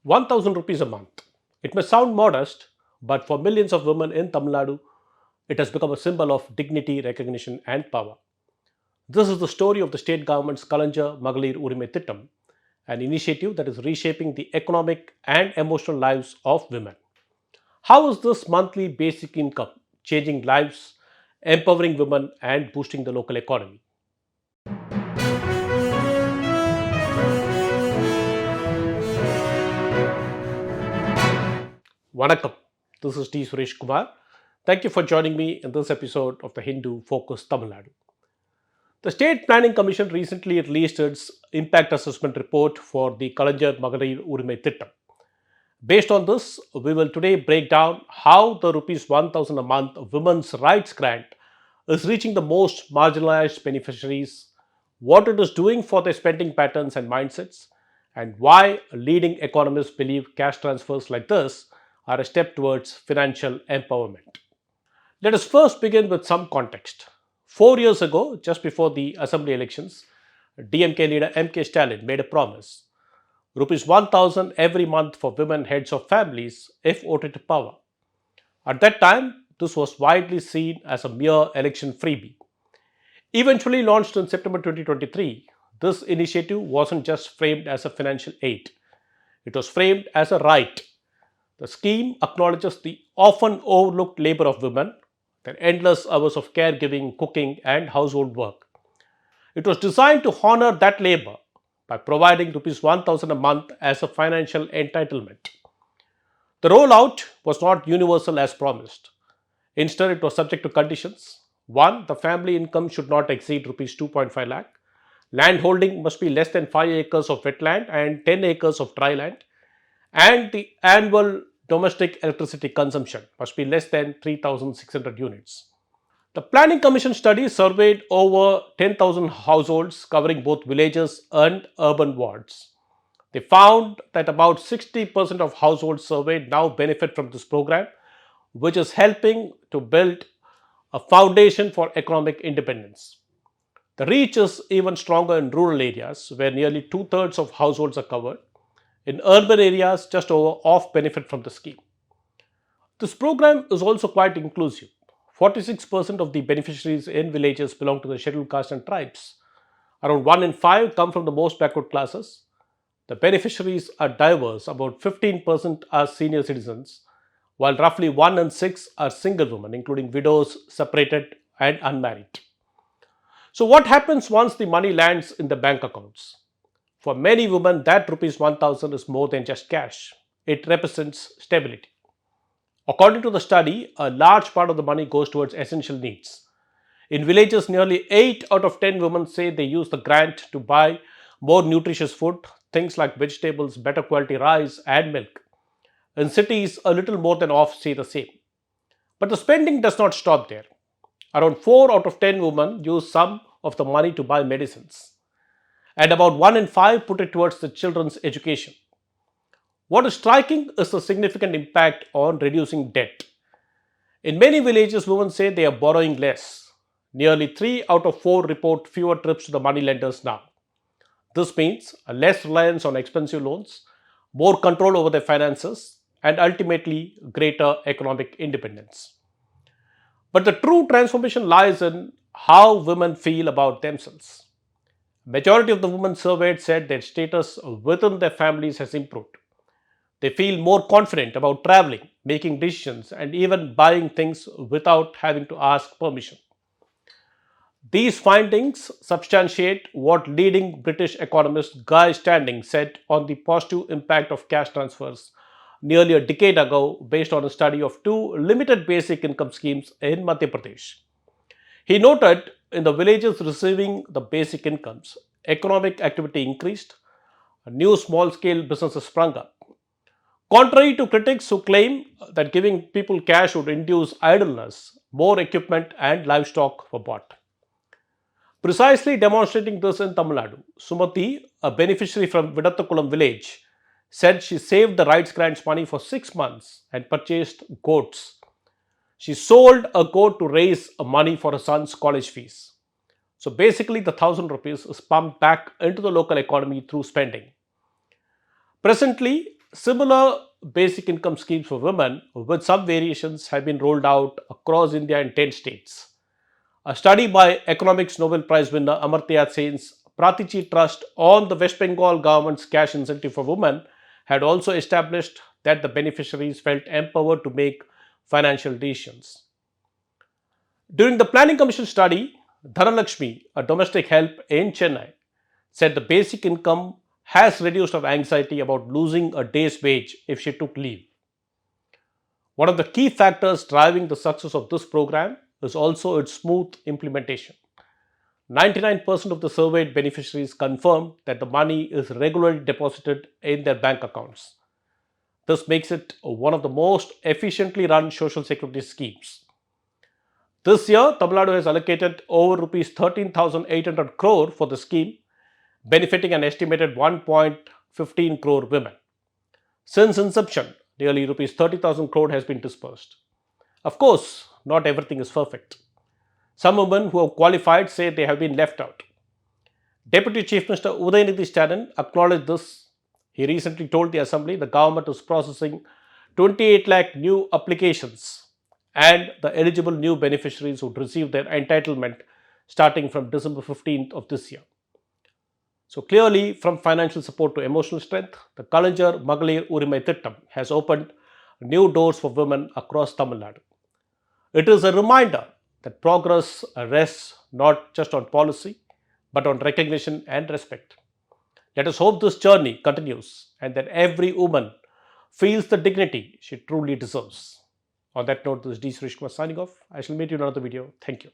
1000 rupees a month. It may sound modest, but for millions of women in Tamil Nadu, it has become a symbol of dignity, recognition, and power. This is the story of the state government's Kalaignar Magalir Urimai Thittam, an initiative that is reshaping the economic and emotional lives of women. How is this monthly basic income changing lives, empowering women, and boosting the local economy? Vanakkam. This is T. Suresh Kumar. Thank you for joining me in this episode of the Hindu Focus Tamil Nadu. The State Planning Commission recently released its impact assessment report for the Kalaignar Magalir Urimai Thittam. Based on this, we will today break down how the rupees 1000 a month women's rights grant is reaching the most marginalized beneficiaries, what it is doing for their spending patterns and mindsets, and why leading economists believe cash transfers like this are a step towards financial empowerment. Let us first begin with some context. 4 years ago, just before the assembly elections, DMK leader MK Stalin made a promise: rupees 1000 every month for women heads of families if voted to power. At that time, this was widely seen as a mere election freebie. Eventually launched in September 2023, this initiative wasn't just framed as a financial aid, it was framed as a right. The scheme acknowledges the often overlooked labor of women, their endless hours of caregiving, cooking, and household work. It was designed to honor that labor by providing rupees 1000 a month as a financial entitlement. The rollout was not universal as promised. Instead, it was subject to conditions. One, the family income should not exceed rupees 2.5 lakh. Land holding must be less than 5 acres of wetland and 10 acres of dry land. And the annual domestic electricity consumption must be less than 3,600 units. The Planning Commission study surveyed over 10,000 households covering both villages and urban wards. They found that about 60% of households surveyed now benefit from this program, which is helping to build a foundation for economic independence. The reach is even stronger in rural areas where nearly two-thirds of households are covered. In urban areas, just over half benefit from the scheme. This program is also quite inclusive. 46% of the beneficiaries in villages belong to the scheduled castes and tribes. Around 1 in 5 come from the most backward classes. The beneficiaries are diverse. About 15% are senior citizens, while roughly 1 in 6 are single women, including widows, separated, and unmarried. So, what happens once the money lands in the bank accounts? For many women, that rupees 1000 is more than just cash. It represents stability. According to the study, a large part of the money goes towards essential needs. In villages, nearly 8 out of 10 women say they use the grant to buy more nutritious food, things like vegetables, better quality rice, and milk. In cities, a little more than half say the same. But the spending does not stop there. Around 4 out of 10 women use some of the money to buy medicines, and about 1 in 5 put it towards the children's education. What is striking is the significant impact on reducing debt. In many villages, women say they are borrowing less. Nearly 3 out of 4 report fewer trips to the moneylenders now. This means a less reliance on expensive loans, more control over their finances, and ultimately greater economic independence. But the true transformation lies in how women feel about themselves. Majority of the women surveyed said their status within their families has improved. They feel more confident about traveling, making decisions, and even buying things without having to ask permission. These findings substantiate what leading British economist Guy Standing said on the positive impact of cash transfers nearly a decade ago based on a study of two limited basic income schemes in Madhya Pradesh. He noted in the villages receiving the basic incomes, economic activity increased, new small scale businesses sprung up. Contrary to critics who claim that giving people cash would induce idleness, more equipment and livestock were bought. Precisely demonstrating this in Tamil Nadu, Sumati, a beneficiary from Vidattakulam village, said she saved the rights grants money for 6 months and purchased goats. She sold a goat to raise money for her son's college fees. So basically, the 1000 rupees is pumped back into the local economy through spending. Presently, Similar basic income schemes for women, with some variations, have been rolled out across India in 10 states. A study by Economics Nobel Prize winner Amartya Sen's Pratichi Trust on the West Bengal government's cash incentive for women had also established that the beneficiaries felt empowered to make financial decisions. During the Planning Commission study, Dhanalakshmi, a domestic help in Chennai, said the basic income has reduced her anxiety about losing a day's wage if she took leave. One of the key factors driving the success of this program is also its smooth implementation. 99% of the surveyed beneficiaries confirmed that the money is regularly deposited in their bank accounts. This makes it one of the most efficiently run social security schemes. This year, Tamil Nadu has allocated over rupees 13,800 crore for the scheme, benefiting an estimated 1.15 crore women. Since inception, nearly rupees 30,000 crore has been disbursed. Of course, not everything is perfect. Some women who have qualified say they have been left out. Deputy Chief Minister Udayanidhi Stalin acknowledged this. He recently told the Assembly the government is processing 28 lakh new applications and the eligible new beneficiaries would receive their entitlement starting from December 15th of this year. So clearly, from financial support to emotional strength, the Kalaignar Magalir Urimai Thittam has opened new doors for women across Tamil Nadu. It is a reminder that progress rests not just on policy, but on recognition and respect. Let us hope this journey continues and that every woman feels the dignity she truly deserves. On that note, this is D. Suresh Kumar signing off. I shall meet you in another video. Thank you.